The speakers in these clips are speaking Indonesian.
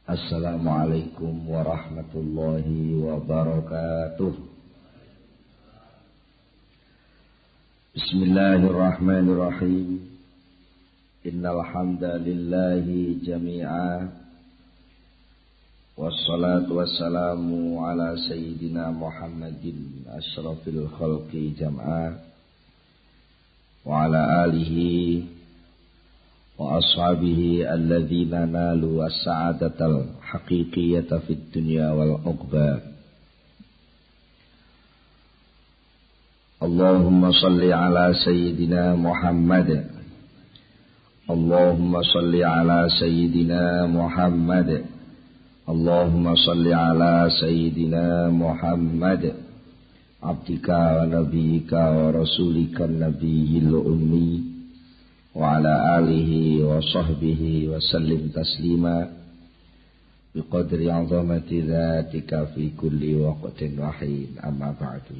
Assalamualaikum warahmatullahi wabarakatuh. Bismillahirrahmanirrahim. Innal hamdalillahi jami'a. Wassalatu wassalamu ala sayyidina Muhammadin asyrafil khalqi jam'a wa ala alihi wa ashabihi alladzina nalu as-sa'adatal haqiqiyata fid dunya wal uqba. Allahumma salli ala sayyidina Muhammad. Allahumma salli ala sayyidina Muhammad. Allahumma salli ala sayyidina Muhammad abdika wa nabiyyika wa rasulika nabiyil ummi wa ala alihi wa sahbihi wa sallim taslima biqadri 'azamati dzatika fi kulli waqtin wa hin, amma ba'du.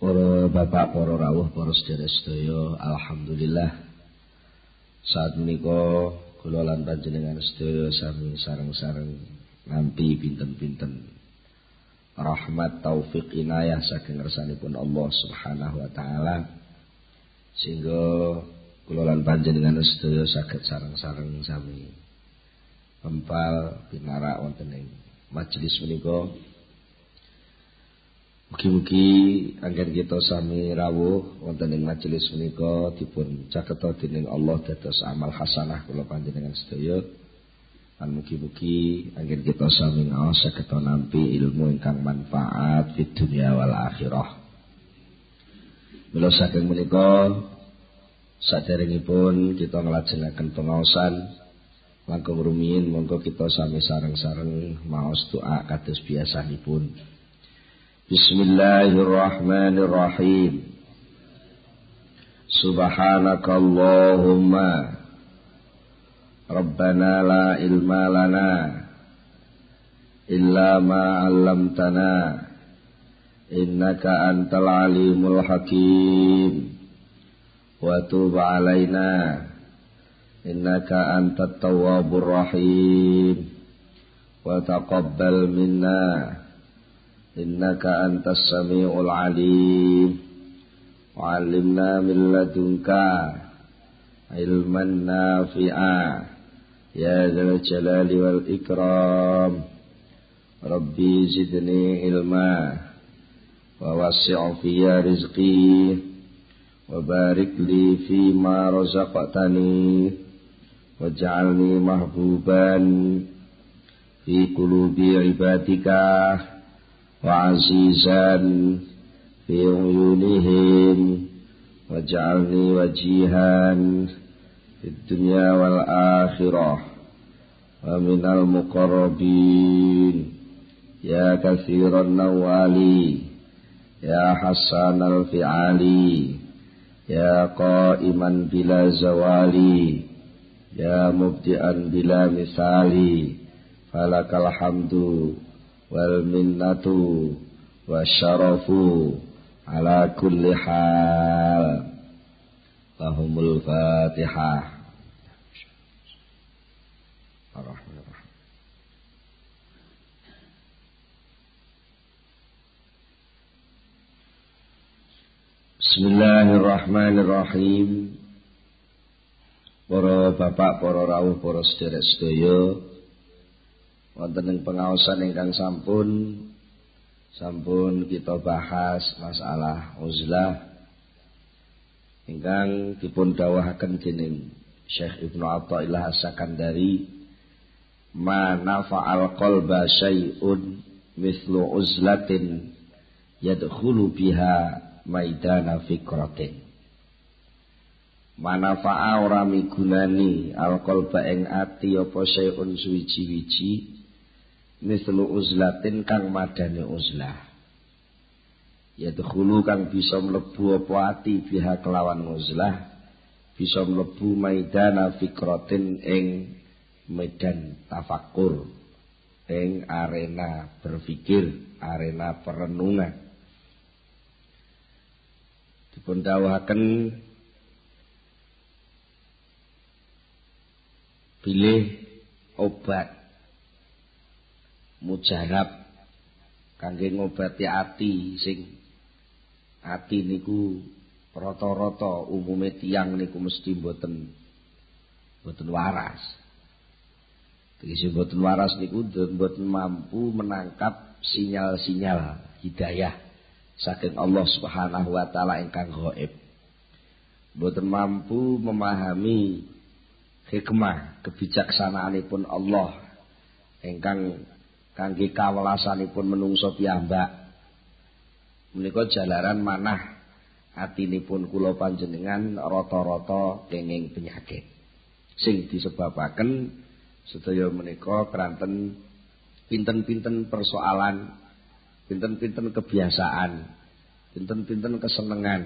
Para bapak, para rawuh, para sedherek sedaya, alhamdulillah saat menika kula lan panjenengan sedaya sami sareng-sareng nampi pinten-pinten rahmat taufik inayah saking ngersanipun Allah Subhanahu wa taala, sehingga kula lan panjenengan sedaya saged sareng-sareng sami empal pinarak wonten ing majelis menika. Mugi-mugi anggen kita sami rawuh wonten ing majelis menika dipun caketa dening Allah dados amal hasanah kula panjenengan sedaya. Lan mugi-mugi anggen kita sami ngaos saged nampi ilmu ingkang manfaat fid dunya wal akhirah. Mila saking menika saderengipun kita nglajengaken pengaosan langkung rumiyin, monggo kita sami sareng-sareng maos doa kados biasanipun. Bismillahirrahmanirrahim. Subhanakallahumma Rabbana la ilma lana illa ma 'allamtana innaka antal alimul hakim wa tub 'alaina innaka antat tawwabur rahim wa taqabbal minna innaka antas samiul alim wa 'allimna min ladunka ilman nafi'a ya dzal jalali wal ikram. Rabbi zidni ilma wa wasi' fiyya rizqi wa barik li fima razaqtani waj'alni mahbuban fi qulubi ibadika wa azizan fi uyunihim waj'alni wajihan fid dunya wal akhirah wa minal muqarrabin ya katsiran nawali ya hasanal fi'ali ya qa'iman bila zawali ya mubdi'an bila misali falakal hamdu wal minnatu wasyarafu ala kulli hal. Lahumul Fatihah. Bismillahirrahmanirrahim. Para bapak, para rawuh, para sedherek sedaya, wonten ing pengaosan ingkang sampun kita bahas masalah uzlah ingkang dipun dawuhaken dening Syekh Ibnu Athaillah As-Sakandari, ma nafa'al qalba syai'un mithlu uzlatin yadkhulu biha maidana fikratin. Manafa'a ora migunani al-qalba ing ati apa syai'un suwiji-wiji mithlu uzlatin kang madane uzlah. Yadkhulu kang bisa mlebu apa ati biha kelawan uzlah, bisa mlebu maidana fikratin ing medan tafakkur, ing arena berpikir, arena perenungan. Dipun dawuhaken bilih obat mujarab kangge ngobati ati sing ati niku rata-rata umume tiyang niku mesti mboten waras. Tegese mboten waras niku mboten mampu menangkap sinyal-sinyal hidayah saking Allah Subhanahu wa taala ingkang gaib. Mboten mampu memahami hikmah kebijaksanaanipun Allah ingkang kangge kawelasanipun menungso piyambak. Menika jalaran manah atinipun kula panjenengan rata-rata kenging penyakit sing disebabaken sedaya menika keranten pinten-pinten persoalan, pinten-pinten kebiasaan, pinten-pinten kesenengan,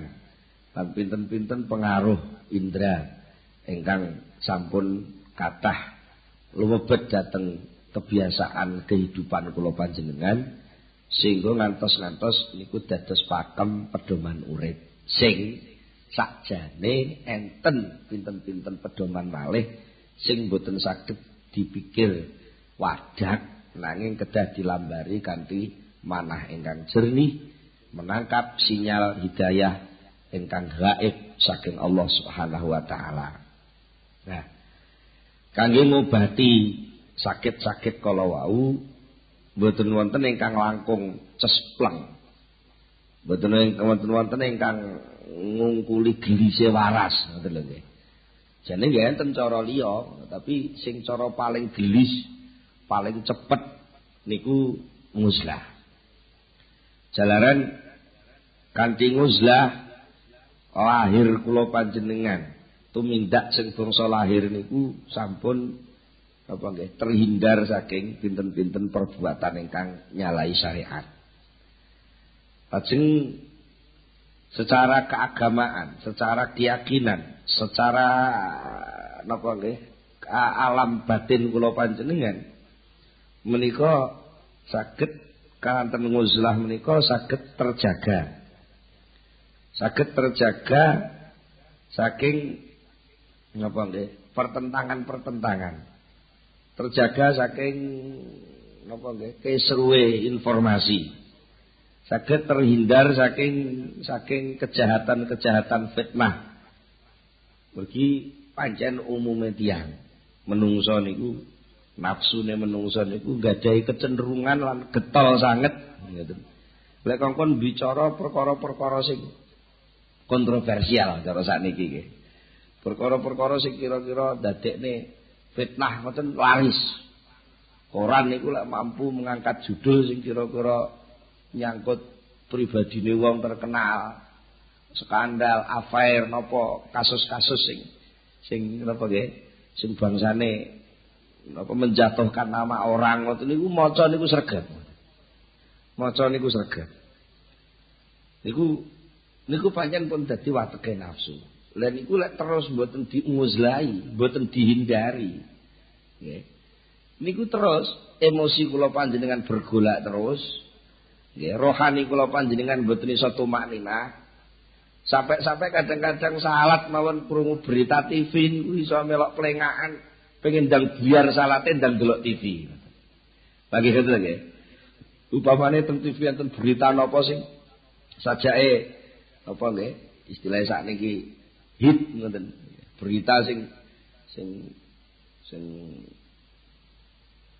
lan pinten-pinten pengaruh indra ingkang sampun kathah lumebet dhateng kebiasaan kehidupan kula panjenengan sehingga ngantos-ngantos niku dados pakem pedoman urip sing sakjane enten pinten-pinten pedoman malih sing boten saged dipikir wadak nanging kedah dilambari kanthi manah ingkang jernih menangkap sinyal hidayah ingkang gaib saking Allah Subhanahu wa taala. Nah, kangge ngobati sakit-sakit kala wau mboten wonten ingkang langkung cespleng. Mboten wonten ingkang ngungkuli gelise waras, ngoten lho nggih. Jane nggih enten cara liya, tapi sing cara paling gelis, paling cepet niku nguzlah. Jalaran kanthi nguzlah lahir kula panjenengan tumindak sing bangsa lahir niku sampun apa nggih terhindar saking pinten-pinten perbuatan ingkang nyalahi syariat. Lajeng secara keagamaan, secara keyakinan, secara napa nggih alam batin kula panjenengan menika saged kanten nguzlah menika saged terjaga. Saged terjaga saking napa nggih pertentangan-pertentangan. Terjaga saking napa nggih keseruwe informasi. Saged terhindar saking kejahatan-kejahatan fitnah. Mergi pancen umume tiyang menungso niku nafsune menungso niku gadahi kecenderungan lan getol sanget ngoten. Lek kongkon bicara perkara-perkara sing kontroversial cara sakniki nggih. Perkara-perkara sing kira-kira dadekne fitnah ngoten laris. Koran niku lek mampu mengangkat judul sing kira-kira nyangkut pribadine wong terkenal, skandal, affair napa kasus-kasus sing napa nggih, sing bangsane napa menjatuhkan nama orang ngoten niku maca niku sregep. Maca niku sregep. Niku pancen pun dadi wateke nafsu. Lah niku lek terus mboten diunguzlahi, mboten dihindari. Nggih. Niku terus emosi kula panjenengan bergolak terus. Nggih, rohani kula panjenengan mboten iso tumakninah. Sampai kadang-kadang salat mawon krungu berita TV niku iso melok plengakan, pengen ndang biar salate ndang delok TV. Bagi ngoten nggih. Upamane teng TV enten berita napa sing sajake apa nggih, istilah sakniki hit ngoten. Berita sing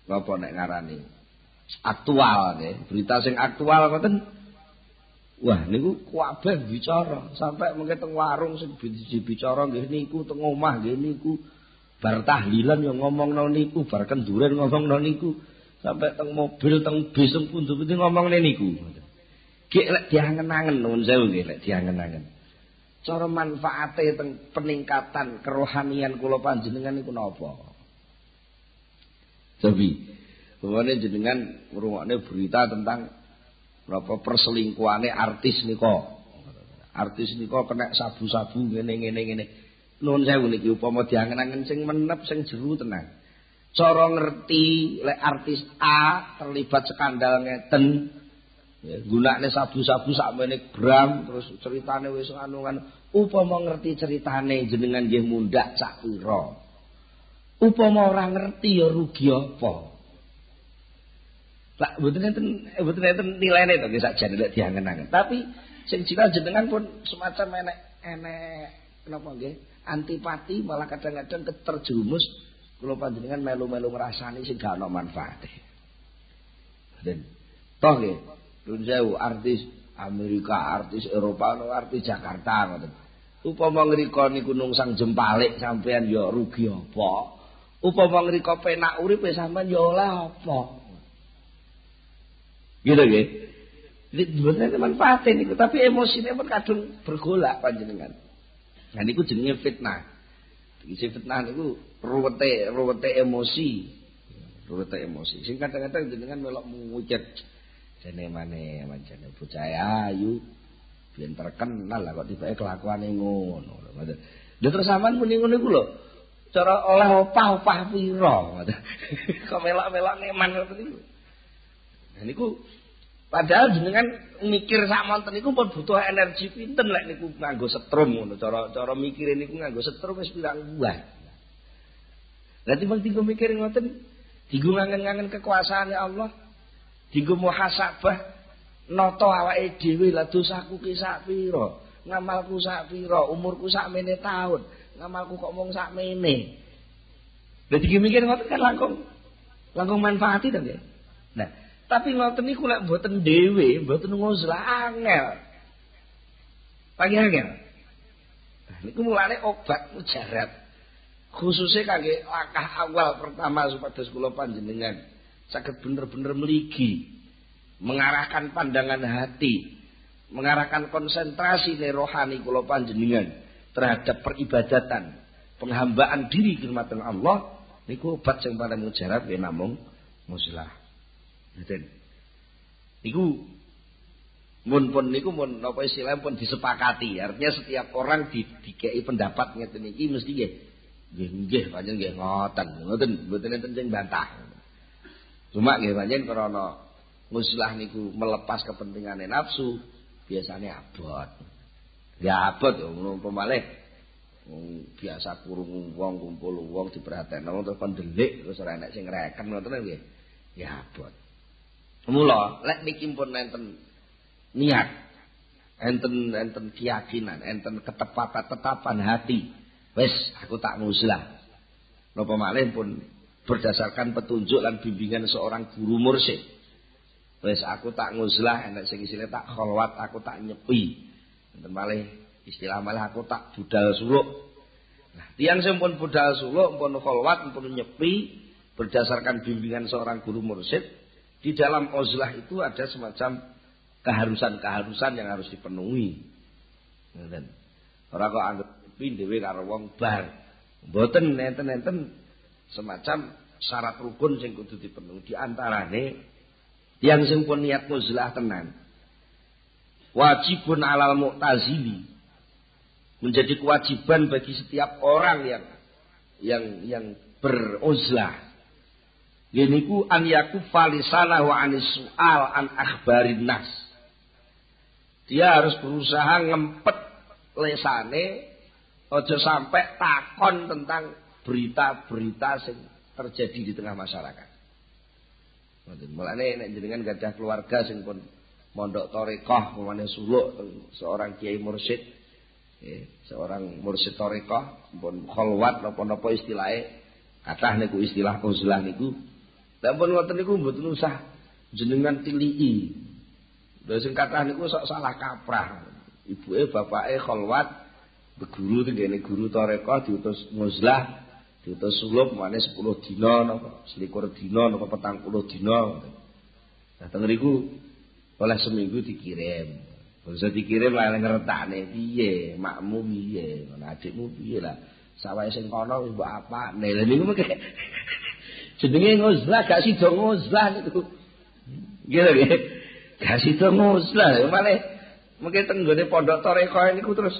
apa nek ngarani aktual nggih, berita sing aktual ngoten. Wah niku kabeh bicara, sampai mengke teng warung sing bicara nggih niku teng omah nggih niku bar tahlilan yo ngomongno niku, bar kenduren ngomongno niku, sampai teng mobil teng bis teng pundi-pundi ngomongne niku. Gek lek diangen-angen nuwun sewu nggih lek diangen-angen. Cara manfaate teng peningkatan kerohanian kula panjenengan niku napa? Tapi pokoknya jenengan ngrungokne berita tentang berapa perselingkuhane artis nika. Artis nika kena sabu-sabu ngene. Nuwun sewu niki upama diangen-angen sing menep sing jeru tenan. Cara ngerti lek artis A terlibat skandal ngeten, gunakne sabu-sabu sakmene gram terus ceritane wis anu upama ngerti ceritane jenengan nggih mundhak sak pira. Upama ora ngerti ya rugi apa? Lah mboten enten nilainya to nggih sakjane lek diangen-angen. Tapi sing jinak jenengan pun semacam enek napa nggih antipati malah kadang-kadang keterjerumus kula panjenengan melu-melu ngrasani sing gak ana manfaate. Dan toh nggih Nun sewu artis Amerika, artis Eropa, artis Jakarta ngoten. Upama ngrika niku nungsang jempalik sampean ya rugi apa? Upama ngrika penak urip sampean ya oleh apa? Gitu nggih. Jadi sebenarnya manfaate niku, tapi emosine pun kadung bergolak panjenengan. Nah niku jenenge fitnah. Iki fitnah niku ruwete emosi. Ruwete emosi. Sing kadang-kadang jenengan melok ngucet jane maneh mancane bocah ayu biyen terkenal lah kok tibake kelakuane ngono. Lha terus sampean muni ngono iku lho. Cara oleh opah pira ngoten. Kok melok-melok neman ngoten niku. Nah niku padahal jenengan mikir sak monten niku pun butuh energi pinten lek niku nganggo setrum ngono. Cara mikire niku nganggo setrum wis pirang bulan. Lah timbang mikir ngoten, dienggo ngangen-ngangen kekuasaane Allah, dienggo muhasabah nata awake dhewe lah dosaku ki sak pira, ngamalku sak pira, umurku sak mene taun, ngamalku kok mung sak mene. Lah dienggo mikir ngoten kan langkung manfaati to nggih. Nah, tapi ngoten niku lek mboten dhewe, mboten nguzlah angel. Pagi angel. Nah, niku mulane obat mujarab. Khususnya kangge langkah awal pertama supados kula panjenengan saged bener-bener meligi, mengarahkan pandangan hati, mengarahkan konsentrasi rohani kula panjenengan terhadap peribadatan, penghambaan diri khidmatan Allah niku obat sing paling mujarab ya namung muslah. Ngeten. Niku mun napa istilah pun disepakati. Artinya setiap orang dikei pendapat ngeten iki mesti nggih pancen nggih ngoten mboten enten sing bantah. Cuma nggih pancen krana muslah niku melepas kepentingane nafsu, biasane abot. Ya abot ngono pemalih biasa kurung wong kumpul wong diperhatekno terus kon delik terus ora enek sing ngreken ngoten nggih. Ya abot. Mula lek niki pun enten niat, enten keyakinan, enten ketetapan hati. Wes aku tak muslah. Napa malih pun berdasarkan petunjuk dan bimbingan seorang guru mursyid. Wes aku tak nguzlah, enek sing isine tak kholwat, aku tak nyepi. Enten malih istilah malih aku tak budal suluk. Nah, tiyang sing pun budal suluk, pun kholwat, pun nyepi berdasarkan bimbingan seorang guru mursyid, di dalam uzlah itu ada semacam keharusan-keharusan yang harus dipenuhi. Ngoten. Ora kok anggap dhewe karo wong bar. Mboten enten semacam syarat rukun sing kudu dipenuhi. Di antarane yang sing pun niat muzlah tenan. Wajibun alal mu'tazili. Menjadi kewajiban bagi setiap orang yang beruzlah. Yaiku an yakuffa lisanahu anis su'al an akhbarin nas. Dia harus berusaha ngempet lesane ojo sampai takon tentang berita-berita yang terjadi di tengah masyarakat. Mulane nek jenengan gadah keluarga sing pun mondok tarekah pemane suluk seorang kiai mursyid, seorang mursyid tarekah pun kholwat napa-napa istilahe, kathah niku istilah uzlah niku. Lah pun ngoten niku mboten usah jenengan tiliki. Lha sing kathah niku sok salah kaprah. Ibuke bapake kholwat beguru tenggene guru tarekah diutus nguzlah, diutus suluk mane 10 dina napa 21 dina napa 40 dina. Nah teng riku oleh seminggu dikirim. Bisa dikirim lah ngretakne piye, makmu piye, adikmu piye lah. Sawahe sing kono wis mbok apane. Lha niku mengke jenenge nguzlah gak sida nguzlah niku. Nggih nggih. Gak sida nguzlah malah mengke teng gone pondok tarekah niku terus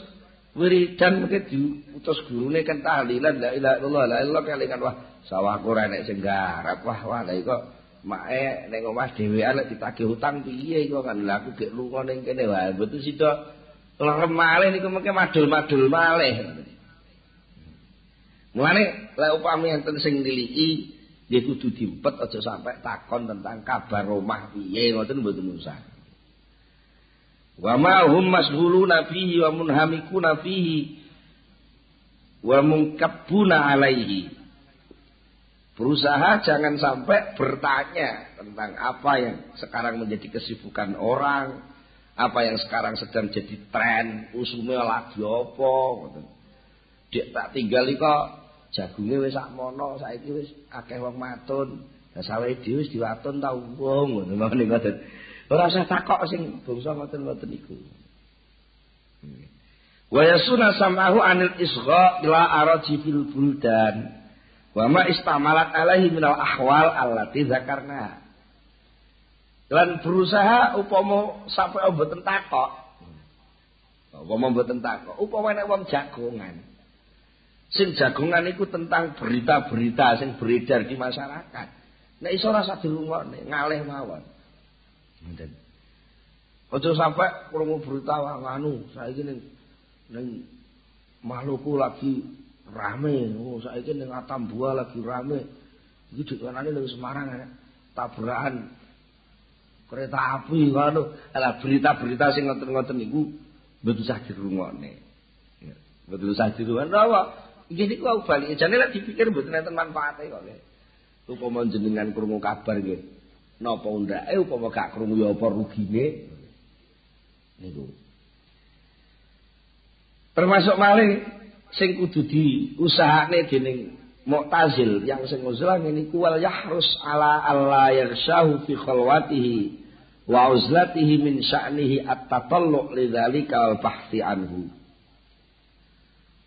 wiridan mungkin diutus gurune kan tahlilan la ilaha illallah la ilaha kelingan wah sawahku ora nek sing garap wah lha kok mae nek omah dhewean lek ditagih hutang piye kok kan lha aku gek lunga ning kene wae mboten sida lerem malih niku mengke madul-madul malih. Mulane lek upami enten sing niliki nggih kudu diempet aja sampai takon tentang kabar omah piye ngoten mboten usah. Wa ma hum masghuluna fihi wa munhamikuna fihi wa munkabbuna alaihi. Berusaha jangan sampai bertanya tentang apa yang sekarang menjadi kesibukan orang, apa yang sekarang sedang jadi tren, usume lagi apa ngoten. Dek tak tinggal kok jagunge wis sakmono, saiki wis akeh wong matun. Lah sawahe dhewe wis diwatun ta wong ngono mawon ngoten. Ora usah takok sing bangsa ngoten-ngoten iku. Wa yasuna samahu anil isgha ila araji fil buldan. Wa ma istamalat alaihi minal ahwal allati zakarna. Lan berusaha upama sampai mboten takok. Upama mboten takok, upama nek wong jagongan. Sing jagongan iku tentang berita-berita sing beredar di masyarakat. Nek iso rasa dirungokne, ngalih mawon. Ngoten. Aja sampai krungu berita anu, saiki ning Maluku lagi rame, saiki ning Atambua lagi rame. Iki dikanane ning Semarang tabrakan kereta api ngono. Lah berita-berita sing ngoten-ngoten niku mboten usah dirungokne. Mboten usah dirungokne apa? Iki niku aku bali jane lek dipikir mboten enten manfaate kok. Upama jenengan krungu kabar nggih. Napa undake upama gak krungu ya apa rugine. Niku. Termasuk malih sing kudu diusahakne dening Mu'tazil yang sing uzlah niku wal yahrus ala alla yarshahu fi khalwatihi wa uzlatihi min sya'nihi at-tatallu' lidzalika wal bahthi anhu.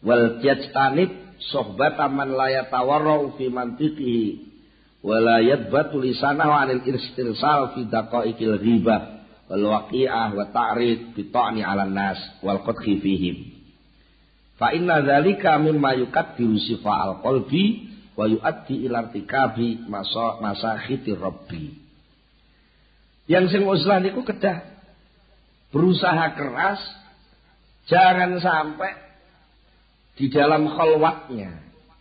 Wal yajtanib sohbata man la yatawarra'u fi mantiqihi wa la yadbatu lisanahu 'anil istirsal fi daqaiqil ghibah wal waqi'ah wa ta'rid bi ta'ni 'alan nas wal qadhi fihim. Fa inna dzalika mimma yukaddiru sifa'al qalbi wa yuaddi ila irtikabi masakhiti rabbi. Yang sing uzlah niku kedah berusaha keras jangan sampai di dalam khalwatnya,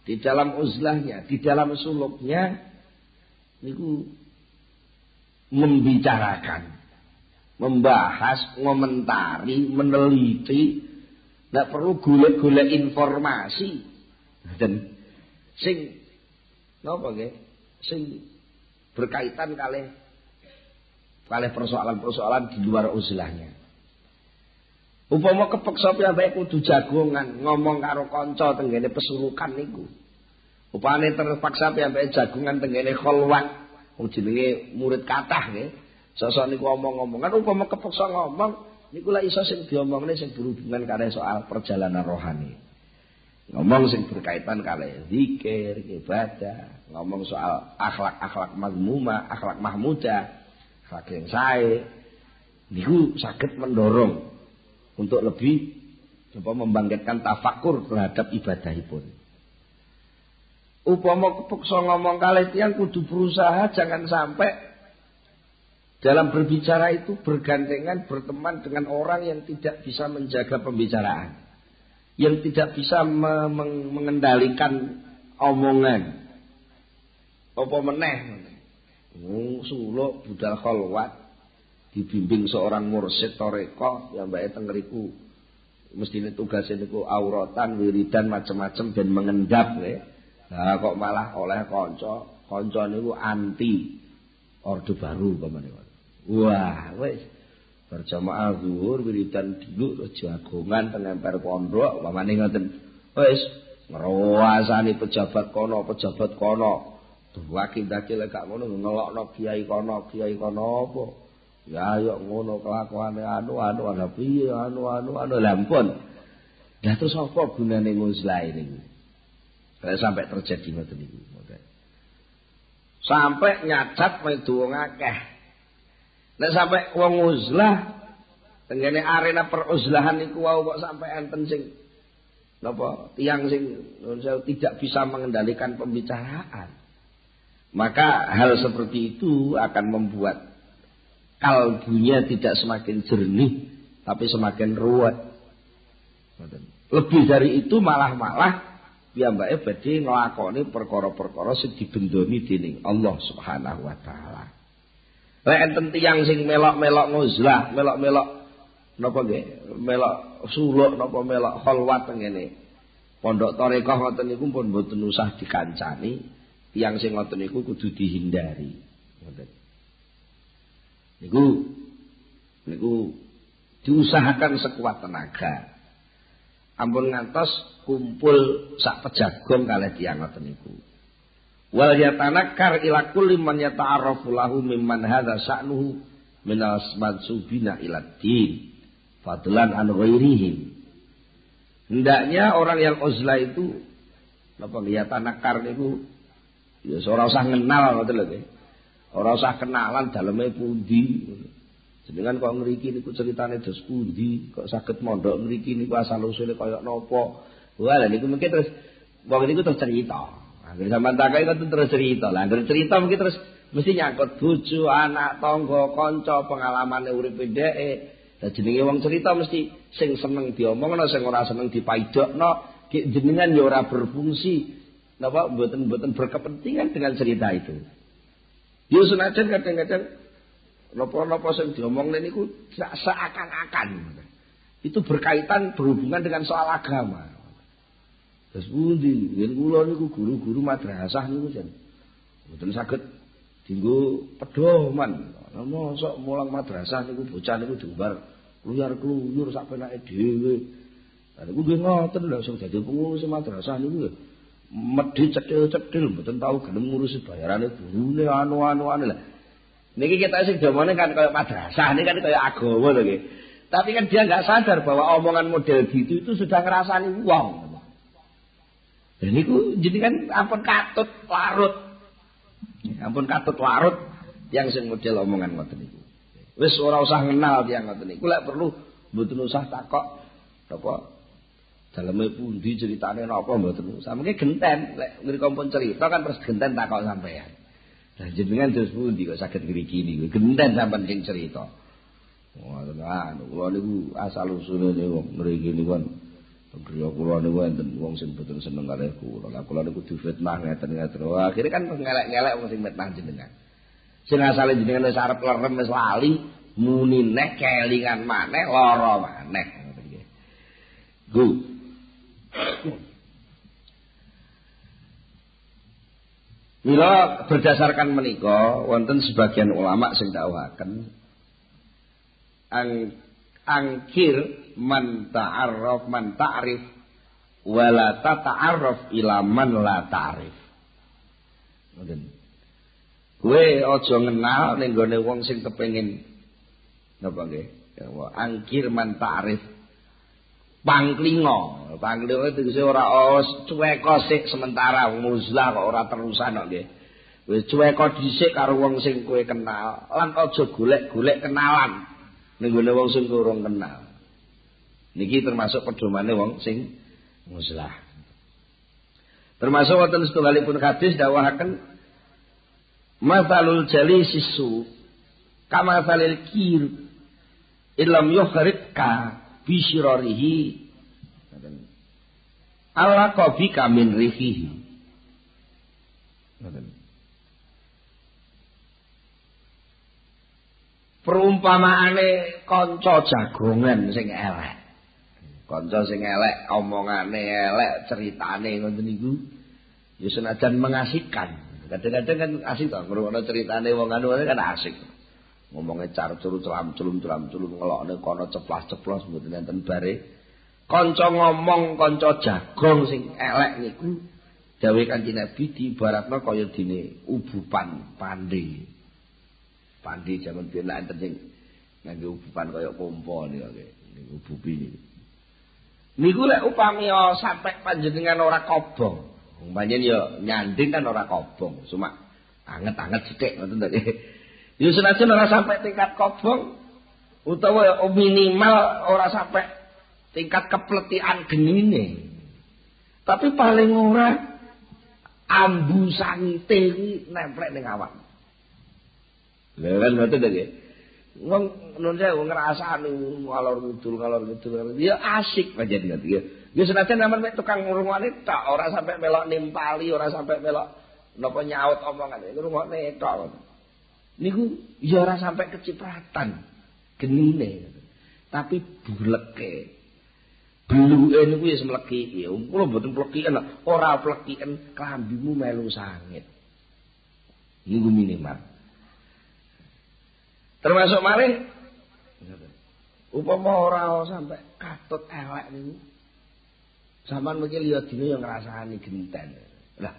di dalam uzlahnya, di dalam suluknya niku membicarakan, membahas, ngomentari, meneliti, ndak perlu golek-golek informasi. Dan sing napa nggih? Sing berkaitan kalih persoalan-persoalan di luar uzlahnya. Upama kepeksa piyambake kudu jagongan ngomong karo kanca tenggene pesurukan niku. Upane terpaksa piyambake jagongan tenggene kholwat, wong jenenge murid kathah nggih. Sosok niku omong-omongan upama kepeksa ngomong niku lak iso sing diomongne sing berhubungan karo soal perjalanan rohani. Ngomong sing berkaitan karo zikir, ibadah, ngomong soal akhlak-akhlak mazmumah, akhlak mahmudah, akhlak yang sae. Niku saged mendorong untuk lebih coba membangkitkan tafakur terhadap ibadahipun. Upama kepeksa ngomong kalih tiyang kudu berusaha jangan sampai dalam berbicara itu bergandengan berteman dengan orang yang tidak bisa menjaga pembicaraan, yang tidak bisa mengendalikan omongan. Apa meneh suluk budal khalwat dibimbing seorang mursyid toreko yang mbake teng ngriku mestine tugase niku auratan wiridan macam-macam dan mengendap nggih. Lah kok malah oleh kanca niku anti orde baru pamane. Wah, wis berjamaah zuhur wiridan dulu terus jagongan teng emper pondok pamane ngoten. Wis ngrowasani pejabat kono. Duwaki-daki lek gak ngono ngelokno kiai kono apa? Ya ayo ngono kelakuane anu ana piye anu lampun. Lah terus apa gunane nguzlah niku? Kalau sampai terjadi ngoten niku. Sampai nyacat metu wong akeh. Nek sampai wong uzlah tenggene arena peruzlahan niku wau kok sampai enten sing napa tiyang sing tidak bisa mengendalikan pembicaraan. Maka hal seperti itu akan membuat kalbunya tidak semakin jernih tapi semakin ruwet. Lebih dari itu malah piyambake badhe nglakoni perkara-perkara sing dibendoni dening Allah Subhanahu wa taala. Lek enten tiyang sing melok-melok nguzlah, melok-melok napa nggih? Melok suluk napa melok khalwat ngene. Pondok tarekah ngoten niku pun mboten usah dikancani. Tiyang sing ngoten niku kudu dihindari. Ngoten. Niku diusahakan sekuat tenaga. Ampun ngantos kumpul sak pejagong kalih tiyang ngoten niku. Wal yatanakkar ila kulli man yata'arrafu lahu mimman hadza sya'nuhu min al-mansubina ila din fadlan an ghairihim. Hendaknya orang yang uzlah itu napa yatanakkar niku ya ora usah ngenal ngoten lho nggih. Ora usah kenalan daleme pundi. Jenengan kok ngriki niku ceritane dos pundi, kok saged mondok ngriki niku asal usule kaya napa. Wah lha niku mungkin terus wong niku terus cerita. Anggere sampean takai kok terus cerita. Lah anggere cerita mungkin terus mesti nyangkut bojo, anak, tangga, kanca, pengalamane uripe dheke. Lah jenenge wong cerita mesti sing seneng diomongno, sing ora seneng dipaidokno. Jenengan ya ora berfungsi napa mboten berkepentingan dengan cerita itu. Yo senajan kadang-kadang napa-napa sing diomongne niku seakan-akan itu berkaitan berhubungan dengan soal agama. Terus pundi yen kula niku guru-guru madrasah niku jan mboten saged dienggo pedoman. Mosok mulang madrasah niku bocah niku diumbar kluyar-kluyur sak penake dhewe. Lah niku nggih ngoten lho sing dadi pengurus madrasah niku medhi cetil-cetil mboten tau gelem ngurusi bayarane gurune anu-anuane lah. Niki kita sing domane kan kaya madrasah, ini kan kaya agama lho nggih. Tapi kan dia enggak sadar bahwa omongan model gitu itu sudah ngrasani wong. Dan niku jenengan ampun katut larut. Ampun katut larut yang sing model omongan ngoten niku. Wis ora usah ngenal tiyang ngoten niku. Lek perlu mboten usah takok apa daleme pundi ceritane napa mboten usah. Mengke genten lek ngrika pun cerita kan terus genten takok sampean. Lah jenengan terus pundi kok saged ngriki niku. Genten sampean sing cerita. Ngoten kula niku asal usule wong ngriki niku griya kula niku enten wong sing boten seneng kalih kula. Lah kula niku difitnah ngeten-ngeten. Wah, akhire kan ngelek-ngelek wong sing mitnah jenengan. Sing asale jenengan wis arep lerem wis lali, muni neh kelingan maneh lara maneh. Ngoten nggih. Go. Mila berdasarkan menika wonten sebagian ulama sing dawuhaken angkir man ta'arraf man ta'rif wala tata'arraf ila man la ta'rif. Ngoten. Kowe aja ngenal ning gone wong sing kepengin napa nggih? Angkir man ta'rif. Pangklingo tegese ora cuweka sik sementara muzlah kok ora terusan kok nggih. Wis cuweka dhisik karo wong sing kowe kenal lan aja golek-golek kenalan ning gone wong sing urung kenal. Niki termasuk pedomane wong sing muzlah. Termasuk wonten setunggalipun hadis dawuhaken masalul jalisisu kama salil kir illam yuhrika bisyirarihi ala qabika min rifihi. Perumpamaane kanca jagongan sing elek. Kanca sing elek, omongane elek, ceritane ngoten niku ya senajan mengasihkan. Kadang-kadang kan asik to ngrungokno ceritane wong anu kan asik. Ngomongnya carcuru celam-celum ngelokne kono ceplas-ceplos mboten enten bare. Kanca ngomong kanca jagong sing elek niku dawuh Kanjeng Nabi diibaratna kaya dene ubupan pande. Pandi jaman biyen lak enten sing nganggo ubupan kaya pompa niku nggih ubupi niku. Niku lek upami sampe panjenengan ora kobong. Panjenengan ya nyanding kan ora kobong, cuma anget-anget sithik ngoten to nggih. Ya senajan ora sampai tingkat kobong utawa minimal ora sampai tingkat kepletikan genine. Tapi paling ora ambu sangite kuwi nemplek ning awak. Lha kan ngoten to nggih. Wong nun sewu ngrasani ngalor ngidul ya asik pancen ngoten ya. Ya senajan sampean mek tukang ngrungokne tok, ora sampai melok nimpali, ora sampai melok napa nyaut omongan. Ngrungokne tok. Niku ya ora sampai kecipratan genine. Tapi buleke. Bluke niku wis mleki. Ya kula mboten plekiken, ora plekiken klambimu melu sangit. Niku minimal. Termasuk malih upama ora sampai katut elek niku. Sampeyan mungkin liya dene yo ngrasani genten. Lah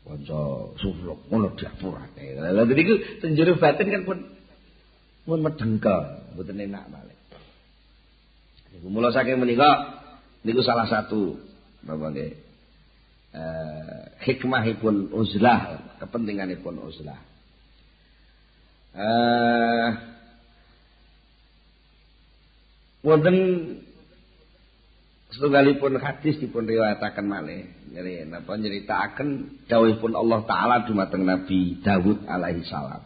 kanca sufluk ngono diapurake. Lah niku tenjero batin kan pun medengkel, mboten enak malih. Niku mula saking menika niku salah satu napa nggih hikmahipun uzlah, kepentinganipun uzlah. Wonten setunggalipun hadis dipun riwayataken malih napa nyeritakaken dawuhipun Allah taala dumateng Nabi Daud alaihi salam.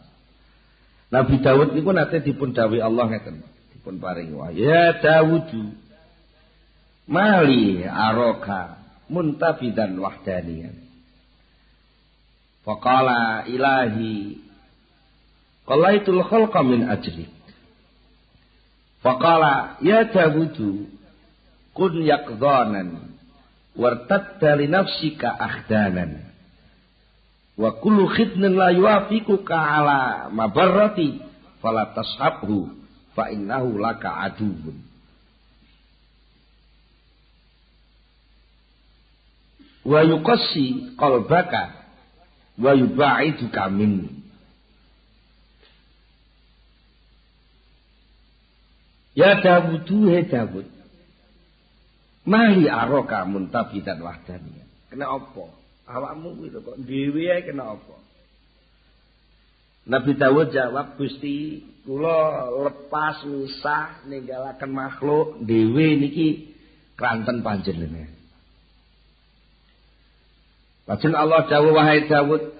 Nabi Daud niku nate dipun dawuhi Allah ngeten, dipun paring wahyu, ya Daud mali aroka muntabidan wahdaniyan. Faqala ilahi qalaitul khalqa min ajlik. Faqala ya Daud kun yaqdanan wartadda li nafsika ahdanan wa kullu khidnin la yuafiquka ala mabarrati fala tashabhu fa innahu laka aduun. Wa yuqassi qalbaka wa yubaiduka min. Ya Dawud, he Dawud, mali aroka muntabidan wahdaniyan. Kena apa? Awakmu kuwi kok dhewe ae kena apa? Nabi Dawud jawab, Gusti, kula lepas misah ninggalaken makhluk dhewe niki kranten panjenengan. Lajeng Allah dawuh, wahai Dawud,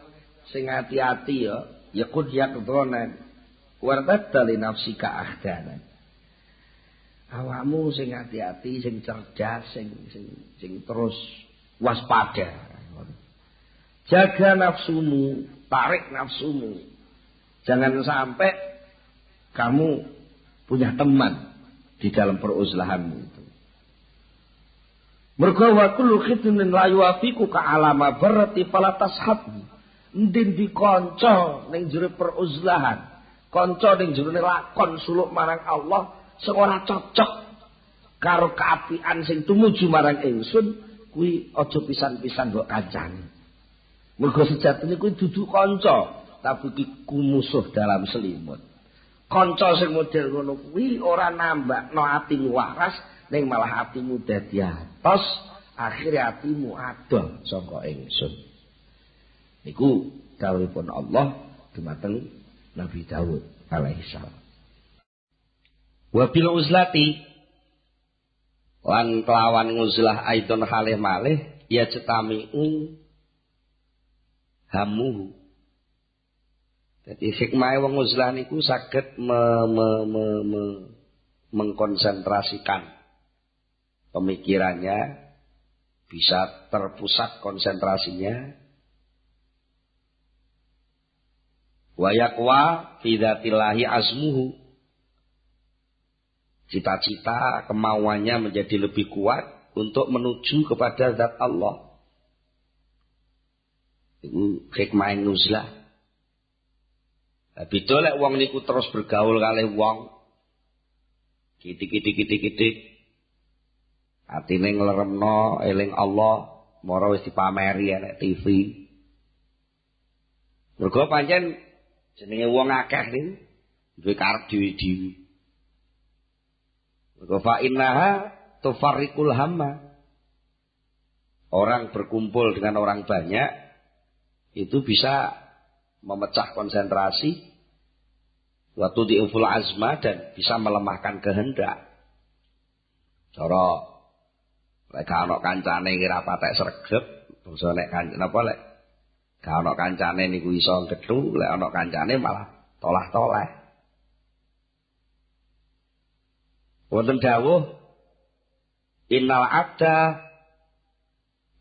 sing ati-ati ya, yaqud yaqdhanan wartadda li nafsika ahdanan. Awakmu sing ati-ati, sing cerdas, sing terus waspada. Jaga nafsumu, tarik nafsumu. Jangan sampai kamu punya teman di dalam peruzlahanmu itu. Mergo wa kullu khidnin la yuwafiqu ka alama barati fala tashabbu. Ndin dikanca ning jero peruzlahan, kanca ning jero lakon suluk marang Allah sing ora cocok karo kaapian sing tumuju marang ingsun, kuwi aja pisan-pisan mbok kancani. Mergo sejatine kuwi dudu kanca, tapi iku musuh dalam selimut. Kanca sing model ngono kuwi ora nambakno atimu waras, ning malah atimu dadi atos, akhire atimu adoh saka ingsun. Niku dawuhipun Allah dumateng Nabi Daud alaihi salam. Wa bil uzlati lan kelawan nguzlah aidon halih malih ya cetamiu hamuhu. Jadi hikmah wong uzlah niku saged mengkonsentrasikan pemikirannya, bisa terpusat konsentrasinya. Wa yaqwa fi dzatillahi azmuhu. Cita-cita, kemauannya menjadi lebih kuat untuk menuju kepada zat Allah. Itu hikmah nuzlah. Beda lek wong niku terus bergaul kalih wong. Kitik-kitik. Atine ngleremno eling Allah, mara wis dipameri nek TV. Mergo pancen jenenge wong akeh niku duwe karep dhewe-dhewe. Fa innaha tufarriqul hamma. Orang berkumpul dengan orang banyak itu bisa memecah konsentrasi, wa tudhi'uful azma, dan bisa melemahkan kehendak. Cara lek gak ana kancane kira patek sregep, bangsa nek kancane napa lek gak ana kancane niku iso gedhu, lek ana kancane malah tolah-toleh. Wonten dawuh Innal abda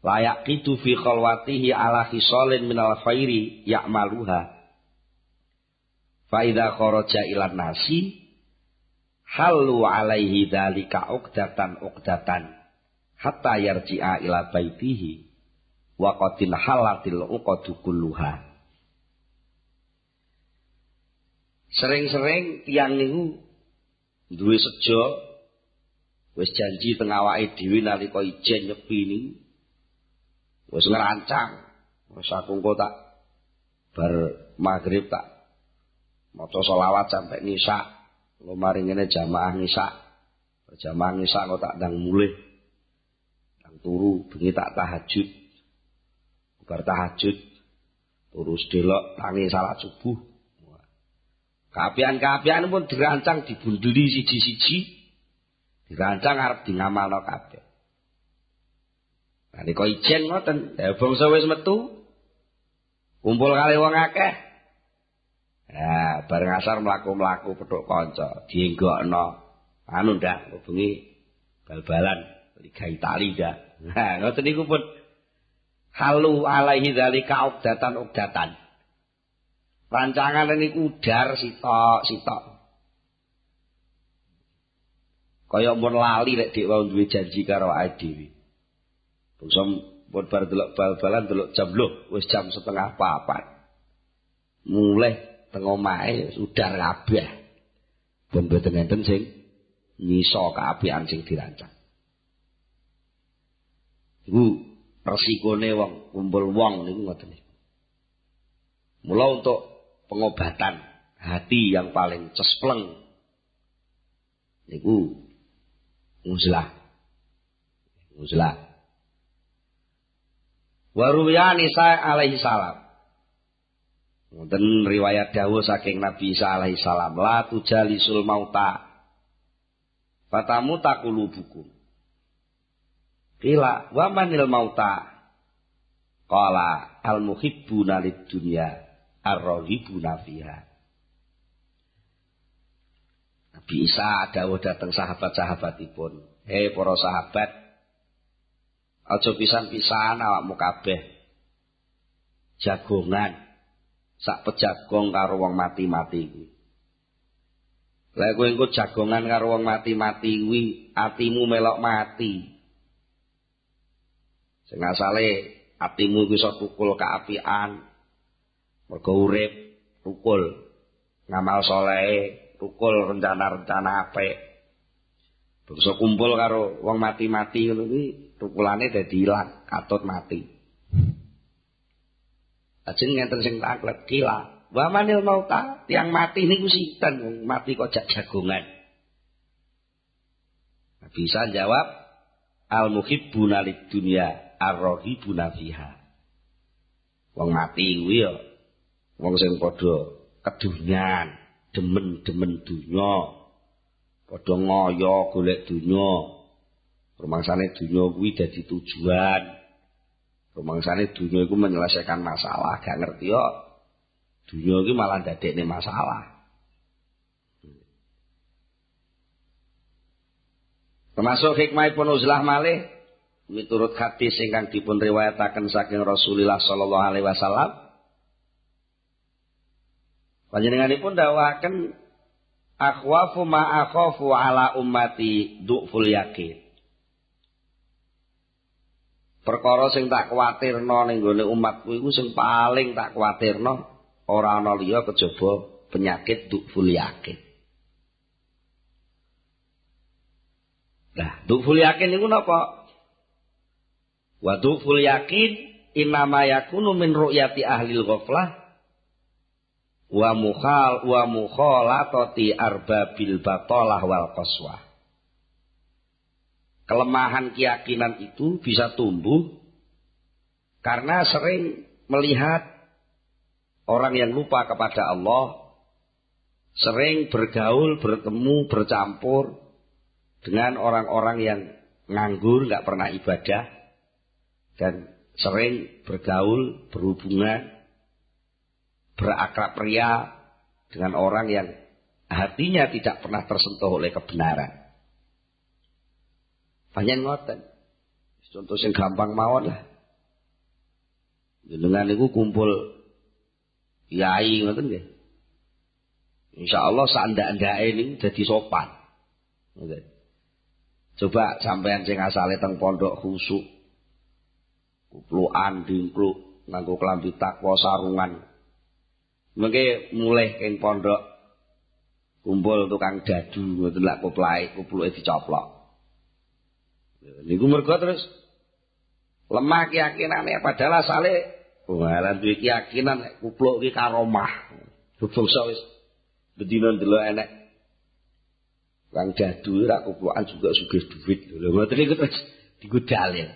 layak itu fi khalwatihi ala khisalin minal khairi ya'maluha. Fa idza kharaja ilan nasi halu alaihi dzalika uqdatan hatta yarji'a ila baitihi wa qatil halatil uqadu kulluha. Sering-sering tiyang niku duwe sejo wis janji teng awake dhewe nalika ijen nyepi niku wis ngerancang wis aku engko tak bar magrib tak maca selawat sampai nisa lumari ngene jamaah nisa kok tak ndang mulih ndang turu bengi tak tahajud bar tahajud terus delok tangi salat subuh kaapian pun dirancang dibunduli siji-siji dirancang arep di ngamalno kabeh. Nalika ijen ngoten, bangsa wis metu kumpul kali wong akeh. Nah, bareng asar mlaku-mlaku petuk kanca, dienggokno. Anu ndak bengi bal-balan Liga Italia ndak. Nah, ngoten niku pun halu alaihi dzalika uqdatan. Rancangan niku udar sitok. Kaya mun lali lek dhek wau duwe janji karo awake dhewe. Bangsa pun bar delok bal-balan delok jam lho wis jam 3:30. Mulih teng omahe udar kabeh. Pun mboten enten sing nyiso kaapian sing dirancang. Iku resikone wong kumpul wong niku ngoten niku. Mula untuk pengobatan hati yang paling cespleng niku uzlah. Waruya Isa alaihi salam. Wonten riwayat dawuh saking Nabi Isa alaihi salam, la tujalisul mauta fatamu taqulubukum. Qila wa manil mauta? Qala al muhibbuna lid dunya ar-raghibuna fiha. Nabi Isa dawuh dhateng sahabat-sahabatipun, "Hei para sahabat, aja pisan-pisan awakmu kabeh jagongan sak pejagong karo wong mati-mati kuwi. Lah kowe engko jagongan karo wong mati-mati kuwi atimu melok mati. Sing asale atimu iku iso tukul kaapian, mergo urip tukul ngamal saleh, tukul rencana-rencana apik. Bangsa kumpul karo wong mati-mati ngono kuwi tukulane dadi ilang, katut mati. Ajeng ngenten sing taklet kila, wa manil mauta, tiyang mati niku sinten wong mati kok jak jagongan. Bisa jawab al muhibbuna lid dunya ar-raghibuna fiha. Wong mati kuwi ya wong sing padha kedunyan, demen-demen dunya, padha ngoyo golek dunya. Rumangsane dunya kuwi dadi tujuan. Rumangsane dunya iku menyelesaikan masalah, gak ngerti yo. Dunya iki malah ndadekne masalah. Termasuk hikmahipun uzlah malih miturut hadis ingkang dipun riwayataken saking Rasulullah sallallahu alaihi wasallam. Panjenenganipun dawuhaken akhwafu ma akhafu ala ummati du'ful yakin. Perkara sing tak kuwatirno ning gone umatku iku sing paling tak kuwatirno ora ana liya kejaba penyakit du'ful yakin. Nah, du'ful yakin niku napa? Wa du'ful yakin innama yakunu min ru'yati ahlil ghaflah wa mukhalatati arbabil batalah wal qaswah. Kelemahan keyakinan itu bisa tumbuh karena sering melihat orang yang lupa kepada Allah, sering bergaul, bertemu, bercampur dengan orang-orang yang nganggur, nggak pernah ibadah, dan sering bergaul, berhubungan, berakrab ria dengan orang yang hatinya tidak pernah tersentuh oleh kebenaran. Panjen ngoten. Contoh sing gampang mawon lah. Jenengan niku kumpul kiai ngoten nggih. Insyaallah sandak-ndake niku dadi sopan. Ngoten. Coba sampean sing asale teng pondok khusuk. Kuplukan dingkluk nganggo klambi takwa sarungan. Mengke mulih ing pondok kumpul tukang dadu ngoten lak kupluke dicoplok. Niku mergo terus lemah keyakinane padahal asale ora duwe keyakinan nek kupluk iki karomah. Bangsa wis bedina ndelok enek kang dadu ora kuplukan juga sugih duit. Lho ngoten niku terus dienggo dalil.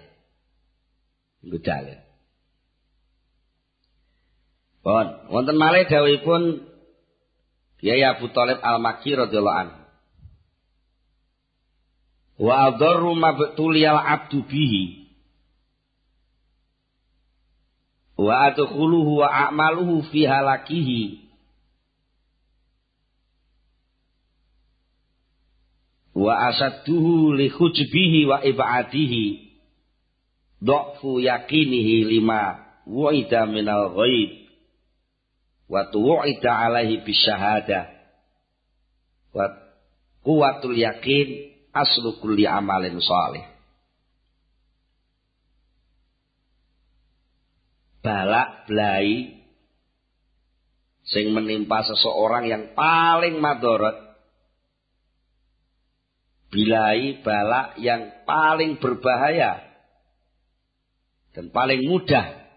Dienggo dalil. Pun wonten malih dawuhipun Kyai Abu Thalib Al-Makki radhiyallahu anhu. Wa adarru mabtuliyal abdu bihi wa adkhuluhu wa a'maluhu fi halakihi wa asadduhu li khujbihi wa ibadihi dha'fu yaqinihi lima wa'ida minal ghaib wa tu'ida alaihi bisyahadah wa quwwatul yaqin aslu kulli amalin shalih. Balak blai sing menimpa seseorang yang paling madharat, bilai balak yang paling berbahaya dan paling mudah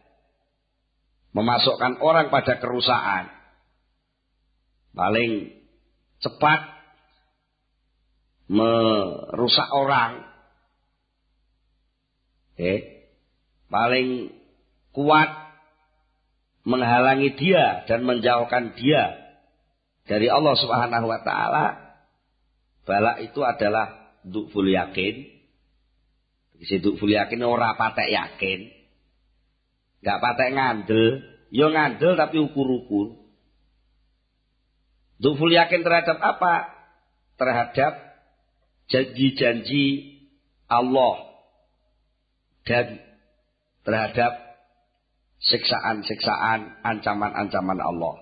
memasukkan orang pada kerusakan, paling cepat merusak orang, paling kuat menghalangi dia dan menjauhkan dia dari Allah Subhanahu wa taala. Balak itu adalah du'ful yakin. Du'ful yakin ora patek yakin. Enggak patek ngandel, yo ngandel tapi ukur-ukur. Du'ful yakin terhadap apa? Terhadap janji-janji Allah dan terhadap siksaan-siksaan, ancaman-ancaman Allah.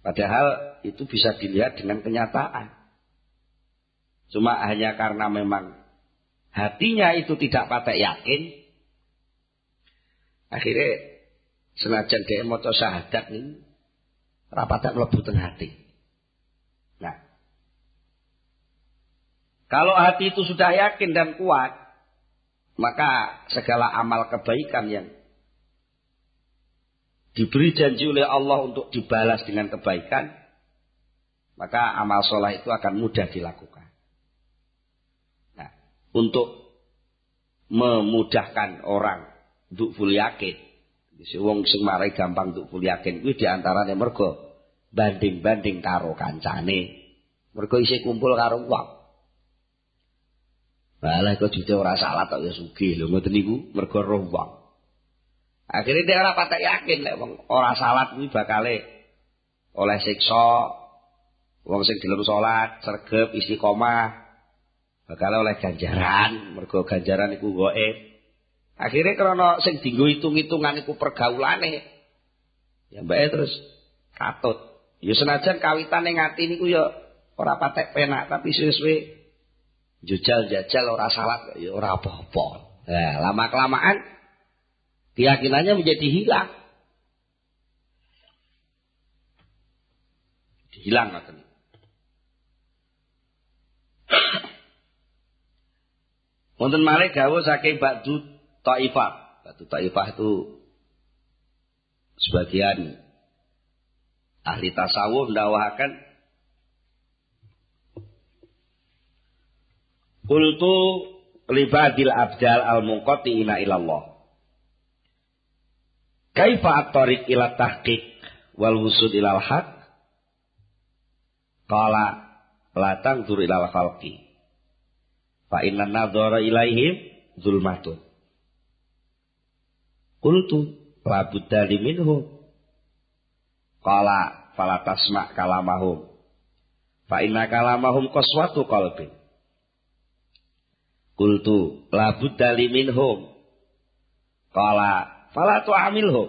Padahal itu bisa dilihat dengan kenyataan. Cuma hanya karena memang hatinya itu tidak patek yakin, akhirnya senajan dia maca syahadat ini rapatek mlebu teng hati. Nah, kalau hati itu sudah yakin dan kuat, maka segala amal kebaikan yang diberi janji oleh Allah untuk dibalas dengan kebaikan, maka amal soleh itu akan mudah dilakukan. Nah, untuk memudahkan orang du'ful yakin, wong sing marai gampang du'ful yakin kuwi diantarane mergo banding-banding karo kancane, mergo isih kumpul karo wong. Balah kok dite ora salah tok ya sugih lho ngoten niku mergo roh wong. Akhire dia ora patek yakin lek wong ora salat kuwi bakale oleh siksa, wong sing gelem salat, sregep, istiqomah bakale oleh ganjaran, mergo ganjaran iku gaib. Akhire krana sing dienggo hitung-hitungan iku pergaulane, ya mbake terus katut. Ya senajan kawitane ngati niku ya ora patek penak, tapi suwe-suwe jajal ora salat ya ora apa-apa. Nah, lama-kelamaan keyakinannya menjadi hilang. Hilang ngoten. Wonten malih dawuh saking Ba'du Thaifah. Ba'du Thaifah itu sebagian ahli tasawuf mendawahkan qultu libadil abdal al-munqati'ina ilallah. Kaifa at-tariq ila tahqiq wal wusud ilal haq? Qala la tanzur ilal khalqi fa inna nadhara ilaihim zulmatun. Qultu la budda minhum. Qala fala tasma' kalamahum fa inna kalamahum qaswatu qalbin. Qultu la budda li minhum. Qala fala tu'amilhum.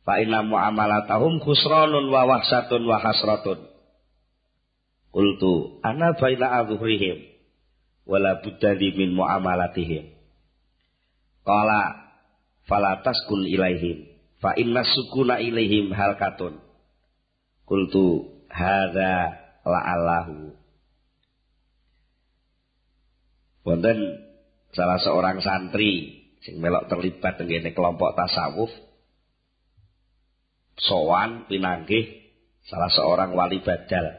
Fa inna mu'amalatahum khusranun wa wahsatun wa hasratun. Qultu ana baina adhuhrihim wala budda li min mu'amalatihim. Qala fala taskun ilaihim fa inna sukuna ilaihim halkatun. Qultu hadza la'allahu. Wonten salah seorang santri sing melok terlibat tengene kelompok tasawuf, sowan pinanggih salah seorang wali badal.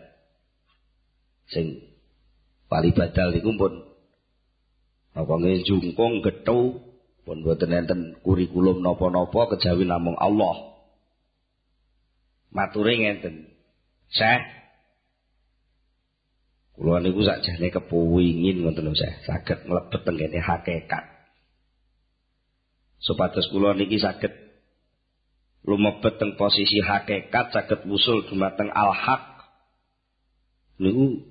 Sing wali badal niku pun napa nggih jungkung gethu, pun boten enten kurikulum napa-napa kejawi namung Allah. Mature ngenten, Syekh, kula niku sakjane kepengin ngoten lho Syekh, saged mlebet teng kene hakikat. Supados kula niki saged lumebet teng posisi hakikat, saged wusul dumateng al-haq. Niku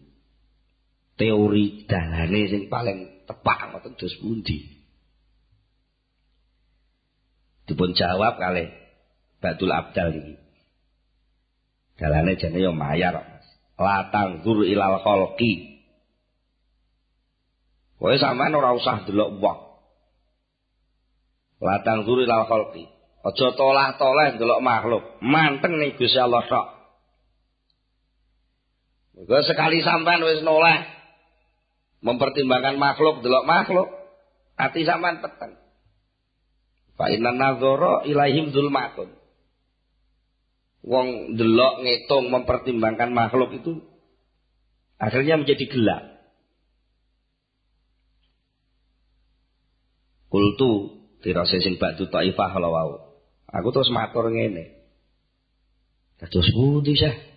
teori dalane sing paling tepak ngoten dos pundi? Dipun jawab kalih Badul Abdal niki. Dalane jane yo mayar, Mas. La tangzur ilal khalqi. Kowe sampean ora usah delok wong. La tangzur ilal khalqi. Aja tolah-toleh delok makhluk, manteng ning Gusti Allah tok. Mergo sekali sampean wis noleh mempertimbangkan makhluk, delok makhluk, ati sampean peteng. Fa inna nadzara ilaihim dzulmatun. Wong delok ngitung mempertimbangkan makhluk itu akhirnya menjadi gelap. Kultu dirase sing ba'du taifah kala wau. Aku terus matur ngene. Dados pundi Syekh?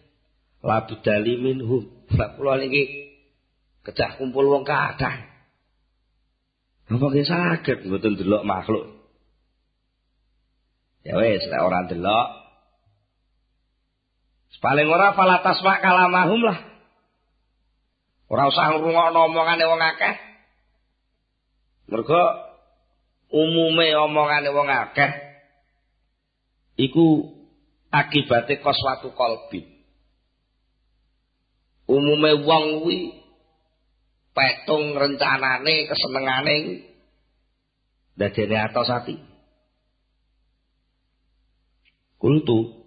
La budali minhum. Lah kula niki kedah kumpul wong kathah. Napa nggih saged mboten delok makhluk? Ya wis, nek ora delok paling ora fala tasma kalamahum lah. Ora usah ngrungokno omongane wong akeh. Mergo umume omongane wong akeh iku akibate qaswatu qalbi. Umume wong kuwi petung rencanane, kesenengane dadene atos ati. Kultu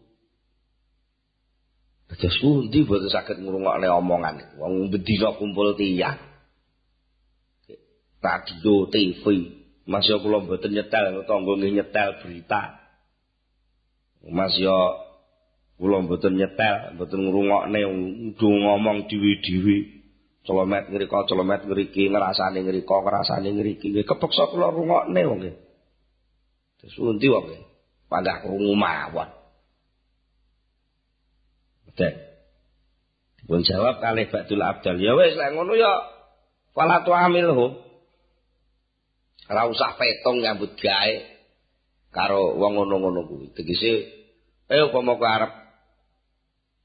terus pundi boten saged ngrungokne omongan wong bendina kumpul tiyang. Radio, TV, Mas yo kula mboten nyetel, tangga nggih nyetel berita. Mas yo kula mboten nyetel, mboten ngrungokne ngomong dhewe-dhewe. Colomet ngrika, colomet ngriki, ngrasane ngrika, ngrasane ngriki. Nggih kepeksa kula rungokne wong nggih. Terus pundi wong nggih? Pandah krungu mawon. Dipun jawab kalih Badul Abdal, ya wis lek ngono ya fala tu'amilhum. Ora usah petong nyambut gawe karo wong ngono-ngono kuwi. Tegese upama kowe arep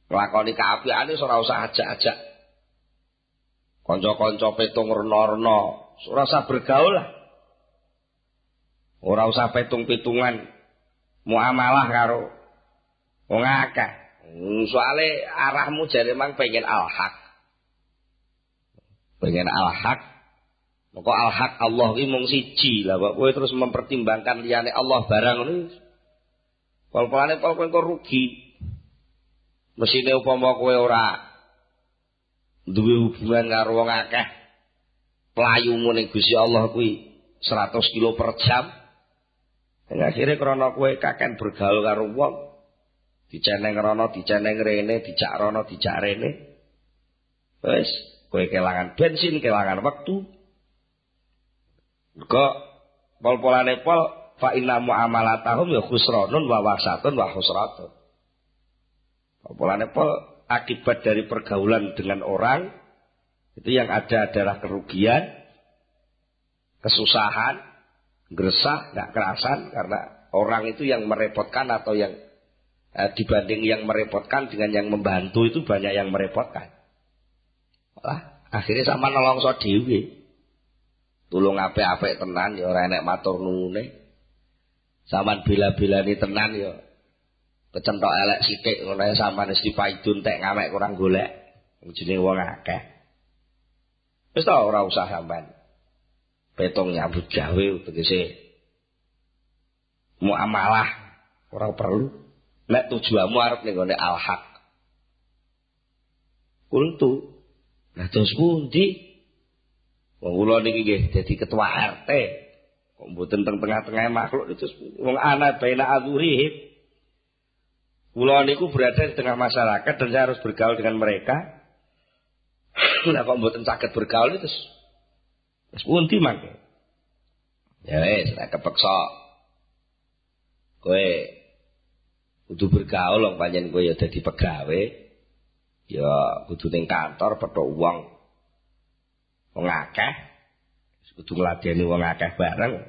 nglakoni kaapiane ora usah ajak-ajak kanca-kanca petong rena-rena, ora usah bergaul lah. Ora usah petung-petungan muamalah karo wong akeh. Soale arahmu jare mang pengen al-haq. Pengen al-haq. Moko al-haq Allah iki mung siji lah kok kowe terus mempertimbangkan liyane Allah barang ngono. Pol-polane kowe engko rugi. Mesine upama kowe ora duwe hubungan karo wong akeh, playumu ning Gusti Allah kuwi 100 kilo per jam. Akhire krana kowe kaken bergaul karo wong diceneng rono, diceneng rene, dijak rono, dijak rene. Wis, kowe kelangan bensin, kelangan wektu. Mergo pol-polane pol fa inna muamalatahum ya khusranun wa wasatun wa husratun. Pol-polane pol akibat dari pergaulan dengan orang itu yang ada adalah kerugian, kesusahan, gresah, enggak kerasan karena orang itu yang merepotkan atau yang dibanding yang merepotkan dengan yang membantu itu banyak yang merepotkan. Lah, akhirnya sama nelongso dhewe. tulung apik-apik tenan ya ora enek matur nuwune. Sampeyan bela-belani tenan ya kecentok elek sithik ngono ae sampeyan wis dipaidun tek ngamek kurang golek. Jenenge wong akeh. Wis ta ora usah sampeyan petong nyambut gawe tegese muamalah ora perlu. Nek tujuanmu arep ning gone al-haq. Kultu. Lah terus pundi? Wong kula niki nggih dadi ketua RT. Kok mboten teng tengah-tengah makhluk itu wong ana baina adzurihim. Kula niku berada di tengah masyarakat dan saya harus bergaul dengan mereka. Lah kok mboten saged bergaul itu wis pundi mangke? Ya wis nek kepeksa kowe kudu bergaul wong pancen kowe ya dadi pegawe ya kudu ning kantor petuk wong akeh kudu ngladeni wong akeh bareng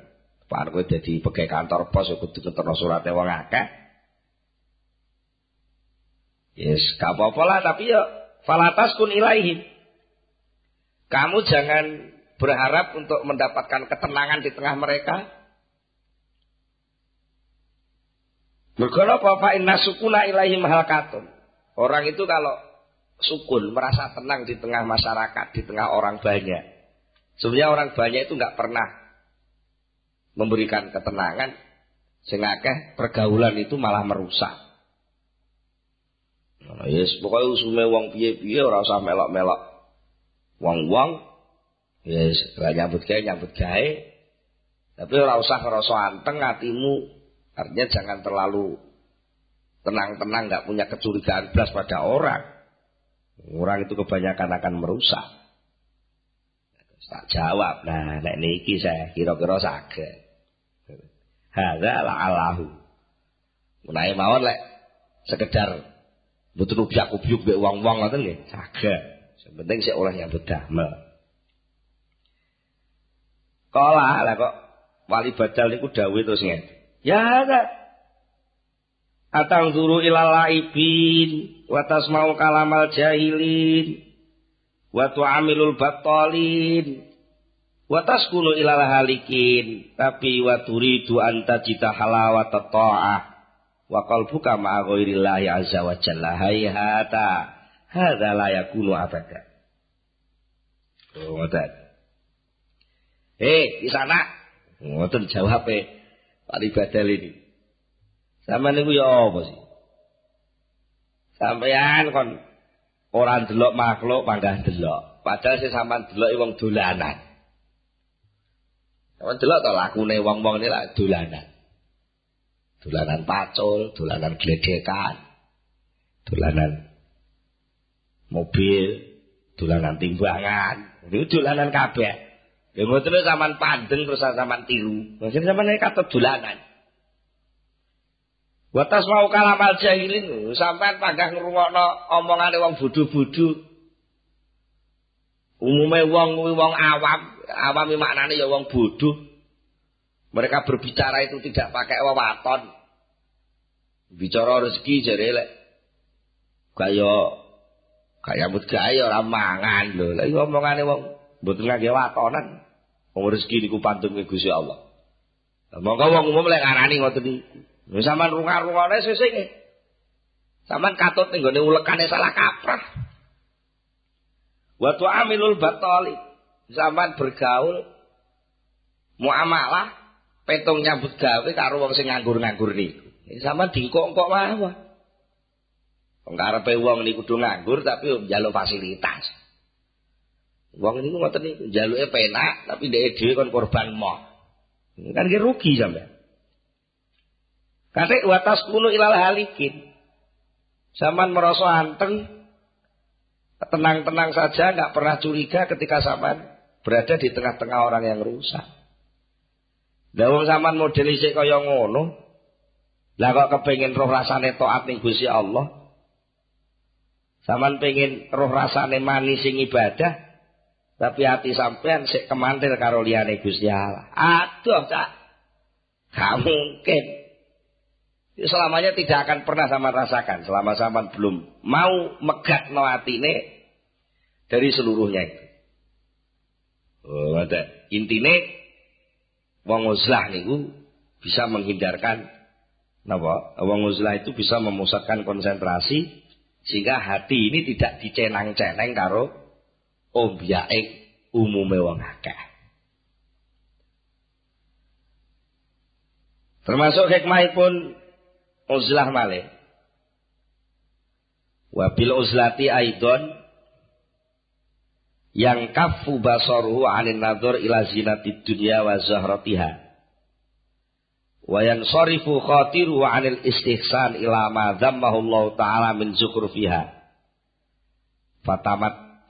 bar kowe dadi pegawai kantor pos ya kudu ngeterno surate wong akeh yes gak apa-apa lah tapi ya falatas kun ilaihim kamu jangan berharap untuk mendapatkan ketenangan di tengah mereka. Mergo apa fa inna sukuna ilaihim halakatun. Orang itu kalau sukun merasa tenang di tengah masyarakat, di tengah orang banyak. Sebenarnya orang banyak itu enggak pernah memberikan ketenangan, sing akeh pergaulan itu malah merusak. Nah, yes, pokoke usume wong piye-piye ora usah melok-melok. Wong-wong yes, nyambut gawe. Tapi ora usah ngerasa anteng atimu. Artinya jangan terlalu tenang-tenang, nggak punya kecurigaan blas pada orang. Orang itu kebanyakan akan merusak. Tak jawab. Nah, nek niki saya kira-kira saged. Hadza la'allahu. Menawi mawon lek sekedar mboten ubyak-ubyuk mbek wong-wong ngoten nggih, saged. Sing penting sik oleh nyambut damel. Kala lah kok wali badal niku dawuh terus ngene. Ya ada. Atang zuru ilal laibin wa tasma'u kalamal jahilin wa tu'amilul battalin wa taskunu ilal halikin tapi wa turidu an tajida halawata ta'ah wa qalbuka ma'a ghairillahi azza wa jalla hayhata hadza la yakunu abada. Oh ngoten. Di sana ngoten jawabe Pak Badal ini. Sampeyan niku ya apa sih? Sampeyan kon ora ndelok makhluk panggah delok. Padahal sing sampean delok wong dolanan. Sampeyan delok to lakune wong-wong iki lak dolanan. Dolanan pacul, dolanan gledekan, dolanan mobil, dolanan timbangan. Niku dolanan kabeh. Ya ngoten sampean pandeng terus sampean tiru. Maksud sampean katut dolanan. Wa tasma'u kalamal jahilin, sampean panggah ngrungokno omongane wong bodho-bodho. Umume wong kuwi wong awam, awam maknane ya wong bodho. Mereka berbicara itu tidak pakai wewaton. Bicara rezeki jare lek kaya mut gawe ora mangan lho. Lah iki omongane wong mboten ngangge watonan. Wong rezeki niku pantunge Gusti Allah. Monggo wong umum lek ngarani ngoten niku. Wis sampean rungar-rungane sesuk. Sampean katut ning gone ulekane salah kaprah. Wa tu'amilul batali. Sampean bergaul muamalah petung nyambut gawe karo wong sing nganggur-nganggur niku. Sampean dingkok-kok mawon. Wong karepe wong niku kudu nganggur tapi njaluk fasilitas. Wong niku ngoten niku njaluke penak tapi dhek dhewe kon korban moh. Kan ki rugi sampean. Kate watas kuno ilal halikin. Sampean merasa anteng, tenang-tenang saja, enggak pernah curiga ketika sampean berada di tengah-tengah orang yang rusak. Lah wong sampean model isih kaya ngono. Lah kok kepengin roh rasane taat ning Gusti Allah. Sampean pengin roh rasane manis sing ibadah, tapi hati sampean sik kemantil karo liyane Gusti Allah. Aduh, Cak. Gak mungkin. Selamanya tidak akan pernah sama rasakan selama sampean belum mau megatno atine dari seluruhnya itu. Oh, ada. Intine wong uzlah niku bisa menghindarkan napa? Wong uzlah itu bisa memusatkan konsentrasi sehingga hati ini tidak dicenang-ceneng karo ombyake umume wong akeh. Termasuk hikmahipun uzlah malih. Wa bil uzlati aidon yang kafu basaruhu 'anil nadhar ila zinatid dunya wa zahratiha wa yansarifu khatiruhu 'anil istihsan ila ma dzammahu Allah taala min zukhrufiha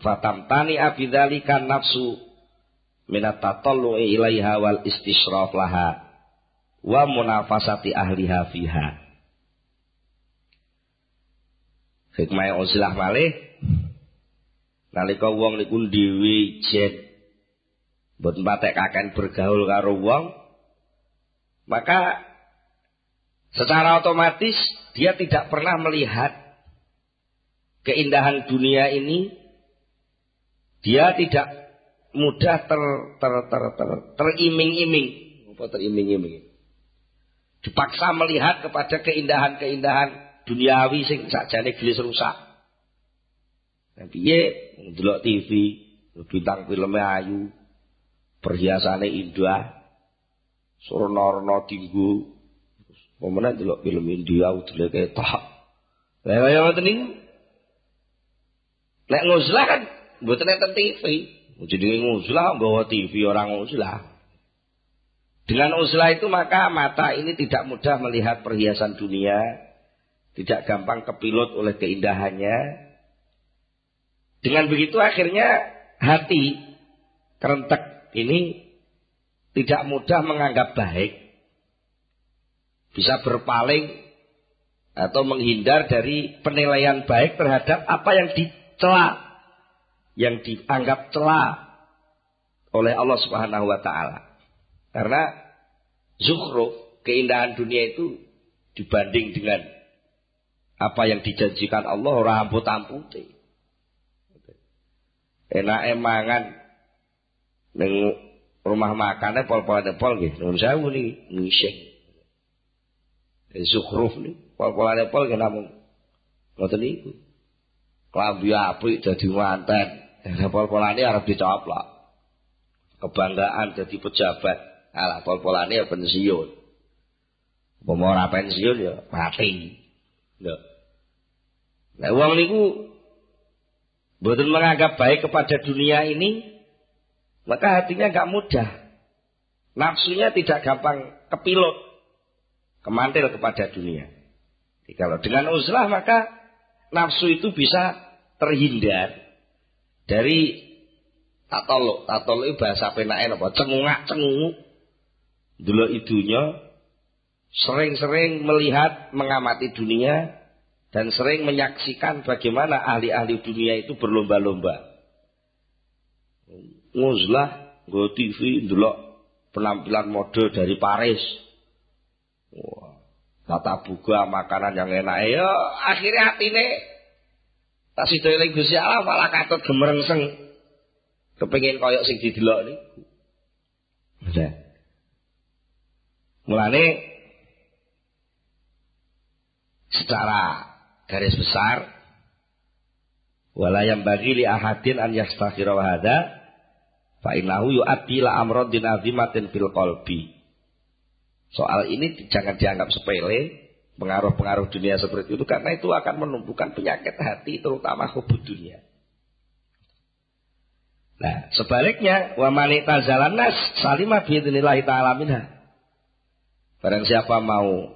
fatamtani abidzalika nafsu min at-tatallu'i ilaiha wal istishraf laha wa munafasati ahliha fiha. Hikmah uzlah malih nalika wong niku dhewe ijen mboten patek kaken bergaul karo wong, maka secara otomatis dia tidak pernah melihat keindahan dunia ini. Dia tidak mudah teriming-iming. Apa teriming-iming? Dipaksa melihat kepada keindahan-keindahan duniawi sing sakjane gelis rusak. Piye ndelok TV, bintang filme ayu, perhiasane indah, surna-orna tinggu. Pemene ndelok film India udele ketok. Lah kaya ngoten niku. Nek nguzlah kan mboten enten TV. Jenenge nguzlah nggawa TV orang nguzlah. Dengan uzlah itu maka mata ini tidak mudah melihat perhiasan dunia, tidak gampang kepilut oleh keindahannya. Dengan begitu akhirnya hati kerentek ini tidak mudah menganggap baik, bisa berpaling atau menghindar dari penilaian baik terhadap apa yang dicela, yang dianggap cela oleh Allah Subhanahu wa taala. Karena zukhruf, keindahan dunia itu dibanding dengan apa yang dijanjikan Allah ora amput-ampute. Enake mangan ning rumah makane pol-polane pol nggih. Nuwun sewu niki ngising. Zukhruf niki pol-polane pol nggih namung ngoten niku. Klambi apik dadi manten. Pol-polane arep dicoplok. Kebanggaan jadi pejabat. Alah pol-polane ya pensiun. Upama ora pensiun ya mati. Lho. Lah wong niku mboten menganggap baik kepada dunia ini, maka hatinya enggak mudah. Nafsunya tidak gampang kepilut, kemantil kepada dunia. Jadi kalau dengan uzlah maka nafsu itu bisa terhindar dari tatoluk. Tatoluk itu bahasa penake napa? Cengungak-cengunguk. Delok idunya, sering-sering melihat, mengamati dunia, dan sering menyaksikan bagaimana ahli-ahli dunia itu berlomba-lomba. Nguzlah, nggo TV, ndelok penampilan mode dari Paris. Wah, tata buga makanan yang enak. Ya, akhirnya hatine tak sida eling Gusti Allah malah katut gemerengseng. Kepengin koyok sing didelok niku. Nah. Mulane secara garis besar wala yang bagi li ahadin an yastakhira wa hadza fa innahu yu'addi la amradin azimatin fil qalbi. Soal ini jangan dianggap sepele, pengaruh-pengaruh dunia seperti itu, karena itu akan menumbuhkan penyakit hati terutama hubud dunia. Nah, sebaliknya wa man tazalan nas salima bi idznillah taala minha. Barang siapa mau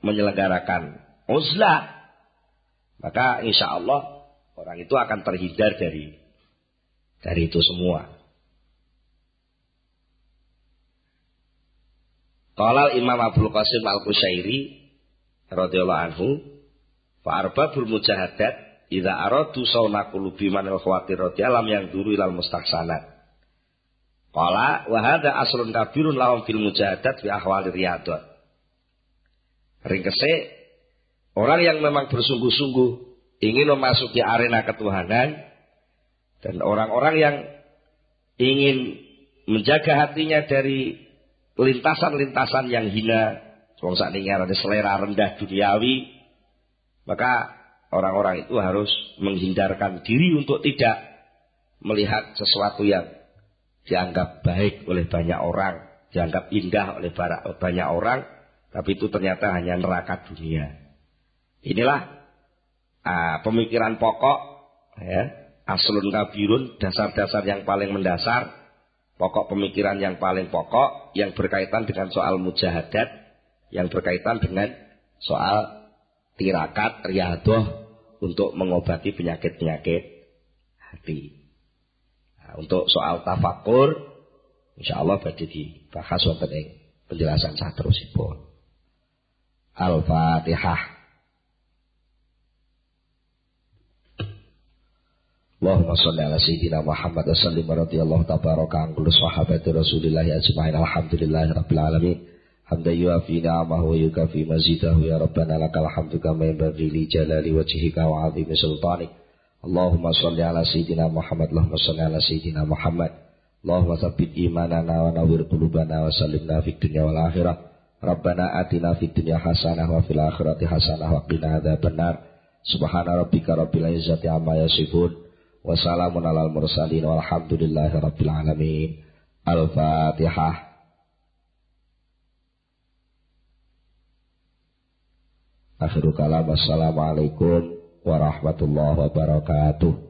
menyelenggarakan uzlah, maka insya Allah orang itu akan terhindar dari itu semua. Qala Imam Abdul Qasim Al-Qusyairi radhiyallahu anhu, fa arbabul mujahadat idza aradu sauna qulubi man al-khawatir radhiyallahu yang duru ilal mustahsanat. Qala wa hadza aslun kabirun lahum fil mujahadat fi ahwalir riyadat. Ringkese orang yang memang bersungguh-sungguh ingin memasuki arena ketuhanan dan orang-orang yang ingin menjaga hatinya dari lintasan-lintasan yang hina, wong sakniki ada selera rendah duniawi, maka orang-orang itu harus menghindarkan diri untuk tidak melihat sesuatu yang dianggap baik oleh banyak orang, dianggap indah oleh banyak orang, tapi itu ternyata hanya neraka dunia. Inilah pemikiran pokok, ya, aslun kabirun, dasar-dasar yang paling mendasar, pokok pemikiran yang paling pokok, yang berkaitan dengan soal mujahadat, yang berkaitan dengan soal tirakat, riadoh, untuk mengobati penyakit-penyakit hati. Nah, untuk soal tafakur, insyaallah badhe dibahas wonten ing penjelasan saterusipun. Al-Fatihah. Allahumma sholli ala sayyidina Muhammad wa sallim radhiyallahu tabaraka an kulli sahabati Rasulillah ajma'in alhamdulillahi rabbil alamin hamdan yuafi ni'amahu wa yukafi mazidahu ya rabbana lakal hamdu kama yanbaghi li jalali wajhika wa 'azimi sultanik. Allahumma sholli ala sayyidina Muhammad Allahumma sholli ala sayyidina Muhammad Allahumma tsabbit imanana wa nawwir qulubana wa sallimna fid dunya wal akhirah. Rabbana atina fid dunya hasanah wa fil akhirati hasanah wa qina adzabannar. Subhana rabbika rabbil izzati amma yasifun. Wassalamun alal mursalin walhamdulillahi rabbil alamin. Al-Fatihah. Akhirul kalam. Assalamualaikum warahmatullahi wabarakatuh.